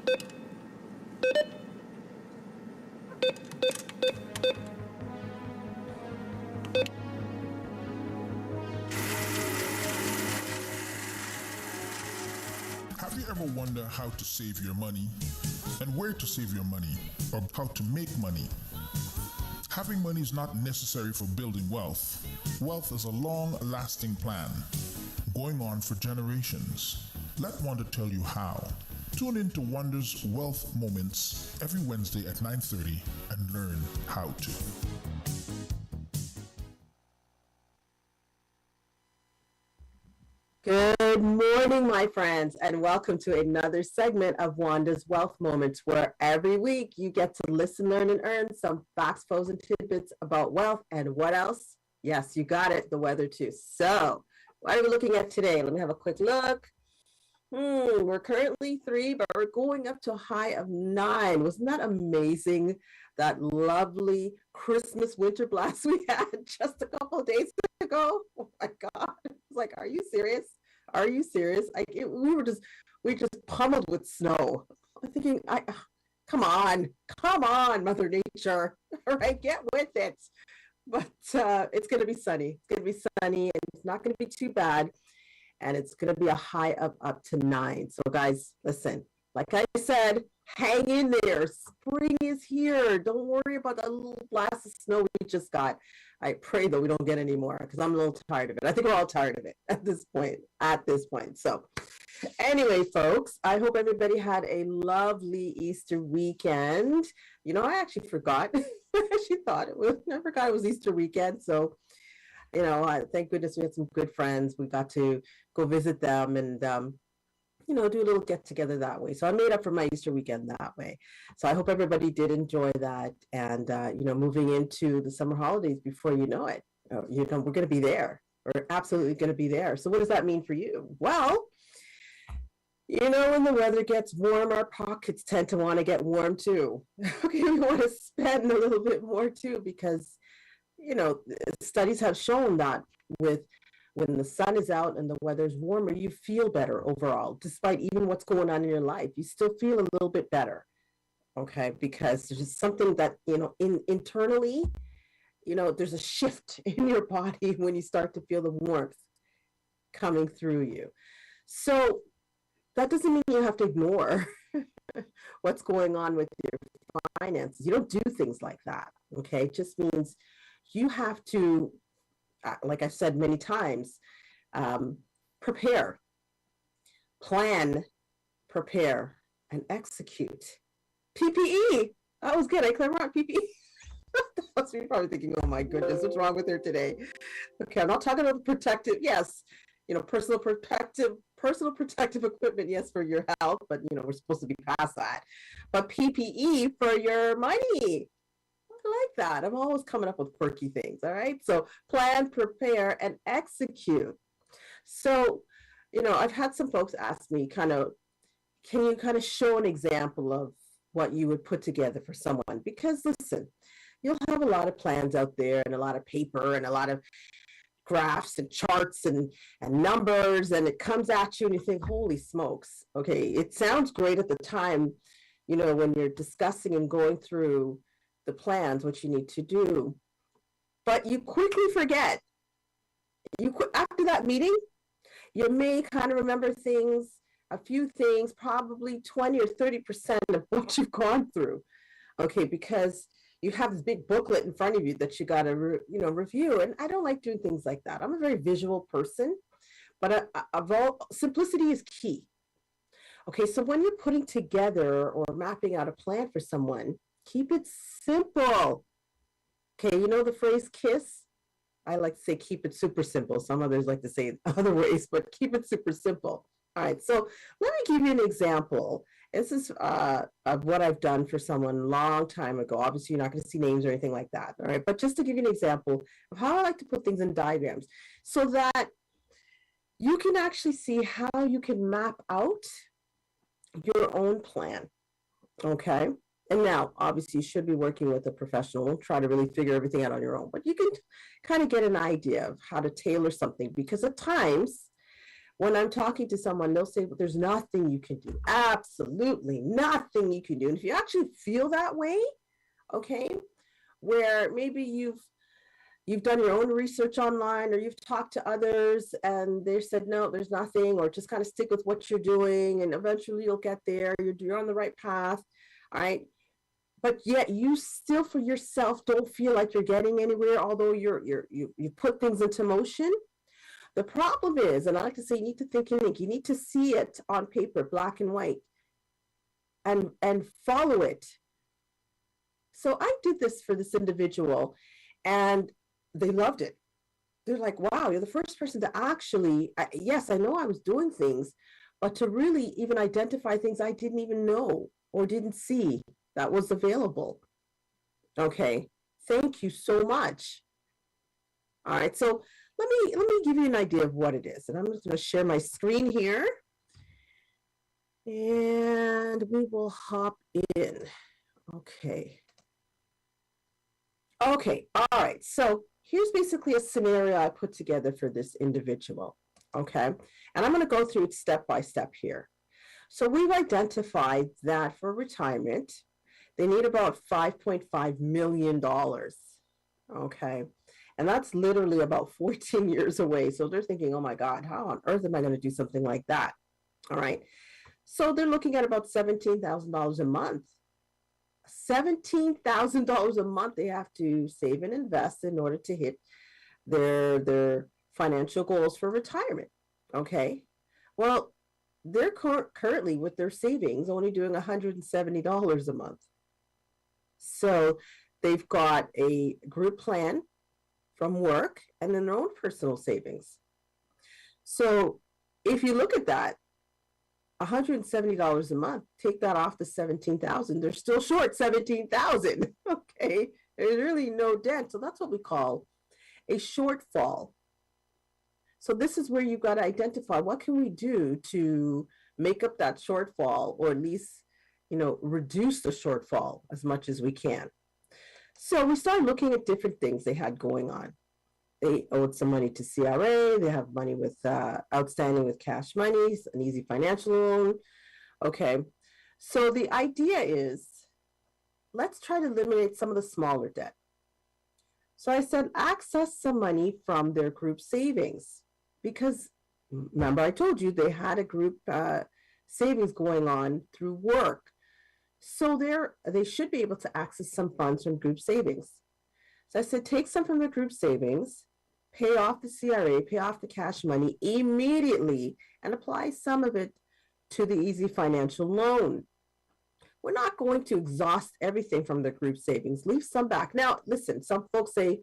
Have you ever wondered how to save your money and where to save your money or how to make money? Having money is not necessary for building wealth. Wealth is a long-lasting plan going on for generations. Let Wanda tell you how. Tune in to Wanda's Wealth Moments every Wednesday at 9:30 and learn how to. Good morning, my friends, and welcome to another segment of Wanda's Wealth Moments, where every week you get to listen, learn, and earn some facts, flows, and tidbits about wealth and what else? Yes, you got it, the weather too. So, what are we looking at today? Let me have a quick look. We're currently 3, but we're going up to a high of 9. Wasn't that amazing? That lovely Christmas winter blast we had just a couple of days ago. Oh my God. It's like, are you serious? Are you serious? We just pummeled with snow. I'm thinking, come on, Mother Nature. All right, get with it. But it's going to be sunny. It's going to be sunny, and it's not going to be too bad. And it's going to be a high of up to 9. So guys, listen, like I said, hang in there. Spring is here. Don't worry about that little blast of snow we just got. I pray that we don't get any more because I'm a little tired of it. I think we're all tired of it at this point. So anyway, folks, I hope everybody had a lovely Easter weekend. You know, I actually forgot. I forgot it was Easter weekend. So thank goodness we had some good friends. We got to go visit them and, do a little get together that way. So I made up for my Easter weekend that way. So I hope everybody did enjoy that. And, moving into the summer holidays before you know it, we're going to be there. We're absolutely going to be there. So what does that mean for you? Well, when the weather gets warm, our pockets tend to want to get warm too. Okay, we want to spend a little bit more too because studies have shown that when the sun is out and the weather's warmer, you feel better overall, despite even what's going on in your life. You still feel a little bit better, okay? Because there's something that, internally, there's a shift in your body when you start to feel the warmth coming through you. So that doesn't mean you have to ignore what's going on with your finances. You don't do things like that, okay? It just means you have to, like I've said many times, prepare, plan, prepare, and execute. PPE. That was good. I cleared out PPE. That's you're probably thinking, oh my goodness, what's wrong with her today? Okay, I'm not talking about protective. Yes, personal protective equipment. Yes, for your health, but we're supposed to be past that. But PPE for your money. I like that. I'm always coming up with quirky things. All right. So plan, prepare, and execute. So, I've had some folks ask me can you show an example of what you would put together for someone? Because listen, you'll have a lot of plans out there and a lot of paper and a lot of graphs and charts and numbers, and it comes at you and you think, holy smokes. Okay. It sounds great at the time, when you're discussing and going through the plans, what you need to do, but you quickly forget. After that meeting, you may kind of remember a few things, probably 20 or 30% of what you've gone through. Okay, because you have this big booklet in front of you that you got to, review. And I don't like doing things like that. I'm a very visual person, but simplicity is key. Okay, so when you're putting together or mapping out a plan for someone, keep it simple. Okay, the phrase KISS? I like to say keep it super simple. Some others like to say it other ways, but keep it super simple. All right, so let me give you an example. This is of what I've done for someone a long time ago. Obviously, you're not going to see names or anything like that. All right, but just to give you an example of how I like to put things in diagrams so that you can actually see how you can map out your own plan. Okay. And now, obviously, you should be working with a professional, try to really figure everything out on your own. But you can kind of get an idea of how to tailor something, because at times When I'm talking to someone, they'll say, well, there's nothing you can do. Absolutely nothing you can do. And if you actually feel that way, okay, where maybe you've done your own research online or you've talked to others and they said, no, there's nothing, or just kind of stick with what you're doing and eventually you'll get there. You're on the right path. All right. But yet you still for yourself don't feel like you're getting anywhere, although you put things into motion. The problem is, and I like to say, you need to think in ink. You need to see it on paper, black and white, and follow it. So I did this for this individual, and they loved it. They're like, wow, you're the first person to actually, yes, I know I was doing things, but to really even identify things I didn't even know or didn't see that was available. Okay, thank you so much. All right, so let me give you an idea of what it is. And I'm just going to share my screen here. And we will hop in. Okay. Okay, all right. So here's basically a scenario I put together for this individual. Okay, and I'm going to go through it step by step here. So we've identified that for retirement, they need about $5.5 million. Okay. And that's literally about 14 years away. So they're thinking, oh my God, how on earth am I going to do something like that? All right. So they're looking at about $17,000 a month. $17,000 a month they have to save and invest in order to hit their financial goals for retirement. Okay. Well, they're currently with their savings only doing $170 a month. So they've got a group plan from work and then their own personal savings. So if you look at that, $170 a month, take that off the 17,000, they're still short 17,000. Okay, there's really no dent. So that's what we call a shortfall. So this is where you've got to identify what can we do to make up that shortfall, or at least, reduce the shortfall as much as we can. So we started looking at different things they had going on. They owed some money to CRA. They have money with outstanding with cash money, an easy financial loan. Okay, so the idea is, let's try to eliminate some of the smaller debt. So I said, access some money from their group savings, because remember I told you they had a group savings going on through work. So they should be able to access some funds from group savings. So I said, take some from the group savings, pay off the CRA, pay off the cash money immediately, and apply some of it to the easy financial loan. We're not going to exhaust everything from the group savings. Leave some back. Now, listen, some folks say,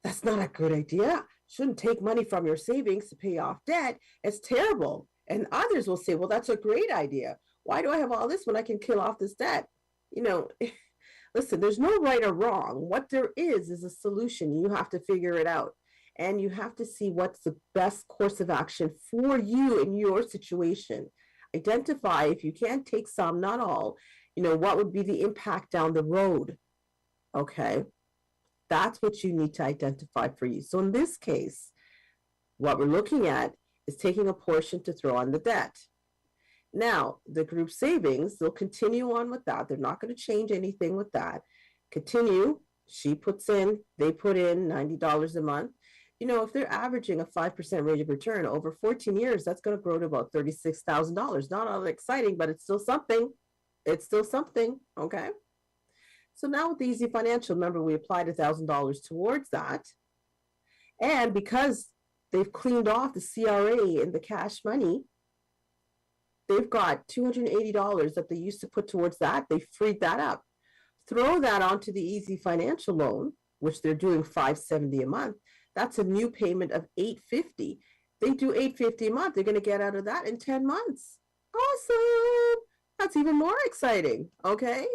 that's not a good idea. Shouldn't take money from your savings to pay off debt. It's terrible. And others will say, well, that's a great idea. Why do I have all this when I can kill off this debt? Listen, there's no right or wrong. What there is a solution. You have to figure it out. And you have to see what's the best course of action for you in your situation. Identify, if you can't take some, not all, what would be the impact down the road. Okay. That's what you need to identify for you. So in this case, what we're looking at is taking a portion to throw on the debt. Now, the group savings, they'll continue on with that. They're not going to change anything with that. Continue. She puts in, they put in $90 a month. If they're averaging a 5% rate of return over 14 years, that's going to grow to about $36,000. Not all that exciting, but it's still something. It's still something. Okay. So now with the Easy Financial, remember, we applied $1,000 towards that. And because they've cleaned off the CRA and the cash money, they've got $280 that they used to put towards that. They freed that up. Throw that onto the Easy Financial loan, which they're doing $570 a month. That's a new payment of $850. They do $850 a month. They're going to get out of that in 10 months. Awesome. That's even more exciting. Okay.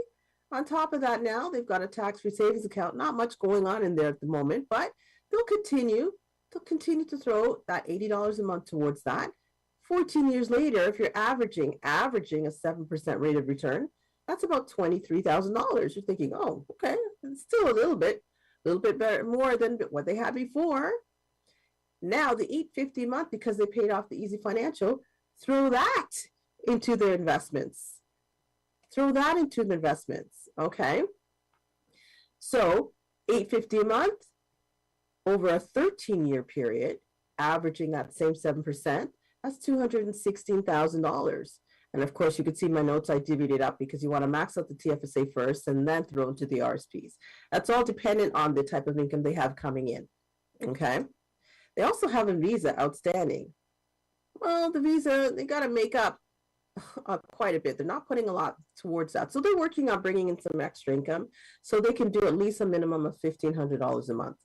On top of that, now they've got a tax-free savings account. Not much going on in there at the moment, but they'll continue to throw that $80 a month towards that. 14 years later, if you're averaging a 7% rate of return, that's about $23,000. You're thinking, oh, okay, it's still a little bit better, more than what they had before. Now the 850 a month, because they paid off the Easy Financial, throw that into their investments. Throw that into the investments. Okay. So 850 a month over a 13-year period, averaging that same 7%, that's $216,000. And of course, you can see my notes, I divvied it up because you want to max out the TFSA first and then throw into the RSPs. That's all dependent on the type of income they have coming in. Okay. They also have a visa outstanding. Well, the visa, they got to make up quite a bit. They're not putting a lot towards that. So they're working on bringing in some extra income so they can do at least a minimum of $1,500 a month.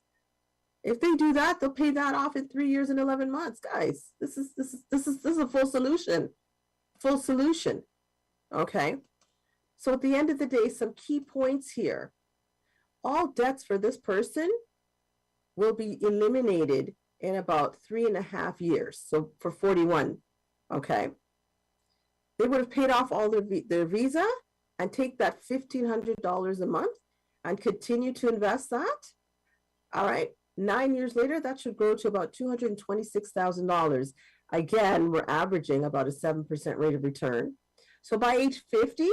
If they do that, they'll pay that off in 3 years and 11 months. Guys, this is a full solution. Full solution. Okay. So at the end of the day, some key points here. All debts for this person will be eliminated in about 3.5 years. So for 41, okay. They would have paid off all their visa and take that $1,500 a month and continue to invest that. All right. 9 years later, that should grow to about $226,000. Again, we're averaging about a 7% rate of return. So by age 50,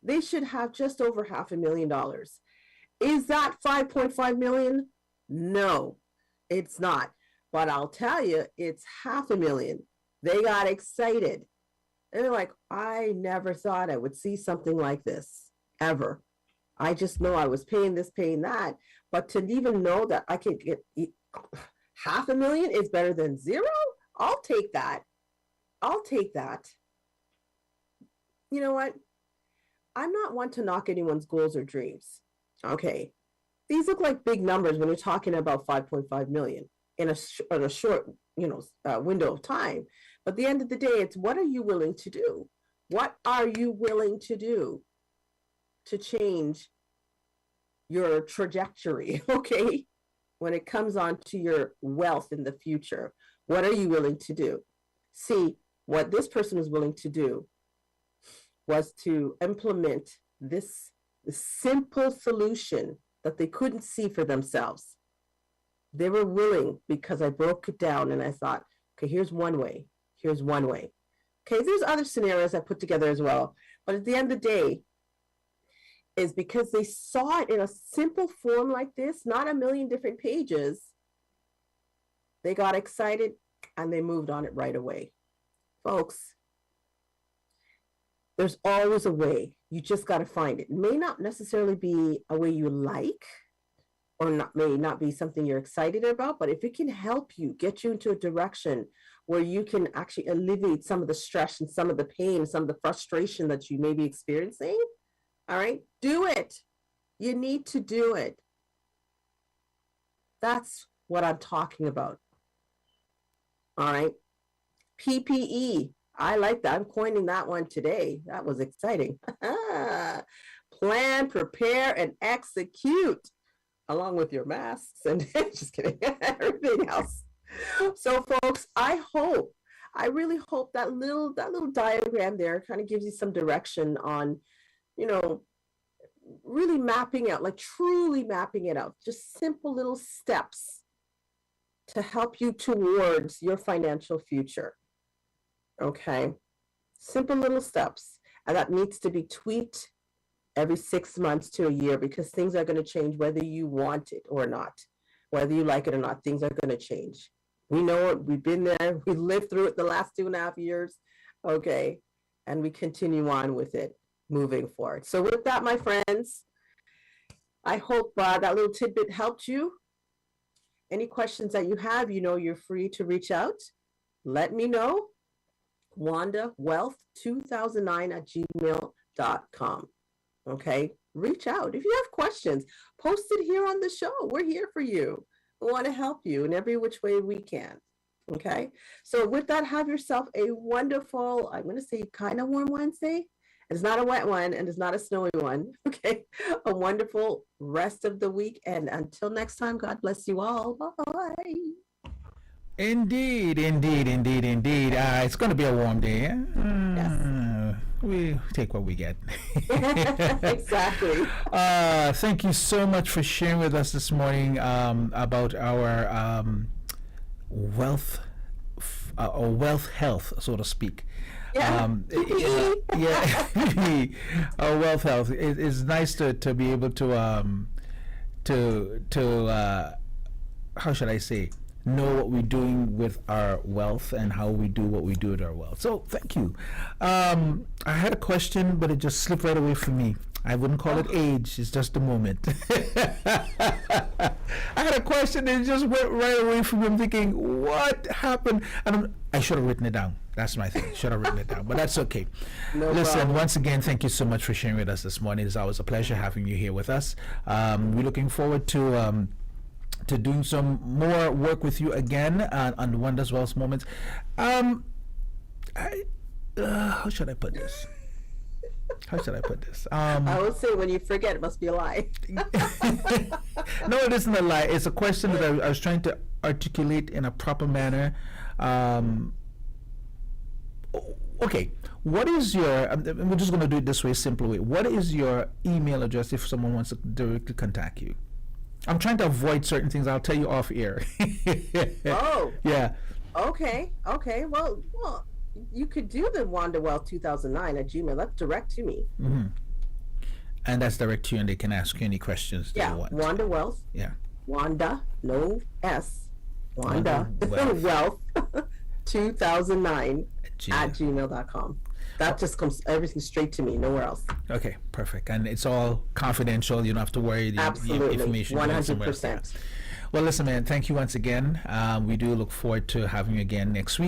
they should have just over $500,000. Is that 5.5 million? No, it's not. But I'll tell you, it's $500,000. They got excited. And they're like, I never thought I would see something like this, ever. I just know I was paying this, paying that. But to even know that I could get $500,000 is better than zero, I'll take that. I'll take that. You know what? I'm not one to knock anyone's goals or dreams. Okay. These look like big numbers when you're talking about 5.5 million in a short, window of time. But at the end of the day, it's what are you willing to do? What are you willing to do to change your trajectory, okay? When it comes on to your wealth in the future, what are you willing to do? See, what this person was willing to do was to implement this simple solution that they couldn't see for themselves. They were willing because I broke it down and I thought, okay, here's one way. Here's one way. Okay, there's other scenarios I put together as well. But at the end of the day, is because they saw it in a simple form like this, not a million different pages. They got excited and they moved on it right away. Folks, there's always a way. You just got to find it. It may not necessarily be a way you like, or may not be something you're excited about, but if it can help you get you into a direction where you can actually alleviate some of the stress and some of the pain, some of the frustration that you may be experiencing, all right, do it. You need to do it. That's what I'm talking about. All right. PPE. I like that. I'm coining that one today. That was exciting. Plan, prepare, and execute, along with your masks and just kidding, everything else. So folks, I really hope that little diagram there kind of gives you some direction on, really mapping out, like truly mapping it out, just simple little steps to help you towards your financial future. Okay. Simple little steps. And that needs to be tweaked every 6 months to a year, because things are going to change whether you want it or not, whether you like it or not. Things are going to change. We know it. We've been there. We lived through it the last 2.5 years. Okay. And we continue on with it moving forward. So with that, my friends, I hope that little tidbit helped you. Any questions that you have, you're free to reach out. Let me know. WandaWealth2009@gmail.com. Okay, reach out if you have questions. Post it here on the show. We're here for you. We want to help you in every which way we can. Okay, so with that, have yourself a wonderful, I'm going to say kind of warm Wednesday. It's not a wet one and it's not a snowy one. Okay, a wonderful rest of the week. And until next time, God bless you all. Bye. Indeed. It's going to be a warm day. Yeah? Yes. We take what we get. Exactly. Thank you so much for sharing with us this morning about our wealth or wealth health, so to speak. Yeah. Yeah, wealth health. It's nice to be able to how should I say, know what we're doing with our wealth and how we do what we do with our wealth. So thank you. I had a question, but it just slipped right away from me. I wouldn't call it age. It's just a moment. I had a question and it just went right away from me. I'm thinking, what happened? And I should have written it down. That's my thing. Should have written it down, but that's okay. No Listen, problem. once again, thank you so much for sharing with us this morning. It's always a pleasure having you here with us. We're looking forward to doing some more work with you again on Wanda's Wealth Moments. How should I put this? I would say when you forget, it must be a lie. No, it isn't a lie. It's a question that I was trying to articulate in a proper manner. Okay, what is your, we're just going to do it this way, simple way. What is your email address if someone wants to directly contact you? I'm trying to avoid certain things. I'll tell you off air. Oh. Yeah. Okay. Well, you could do the Wanda Wealth 2009 at Gmail. That's direct to me. Mm-hmm. And that's direct to you, and they can ask you any questions they want. Wanda Wealth. Yeah. Wanda, no S. Wanda Wealth. Wealth 2009 Gmail. at gmail.com. That just comes everything straight to me, nowhere else. Okay, perfect. And it's all confidential. You don't have to worry. The Absolutely, information going somewhere else. 100%. Well, listen, man, thank you once again. We do look forward to having you again next week.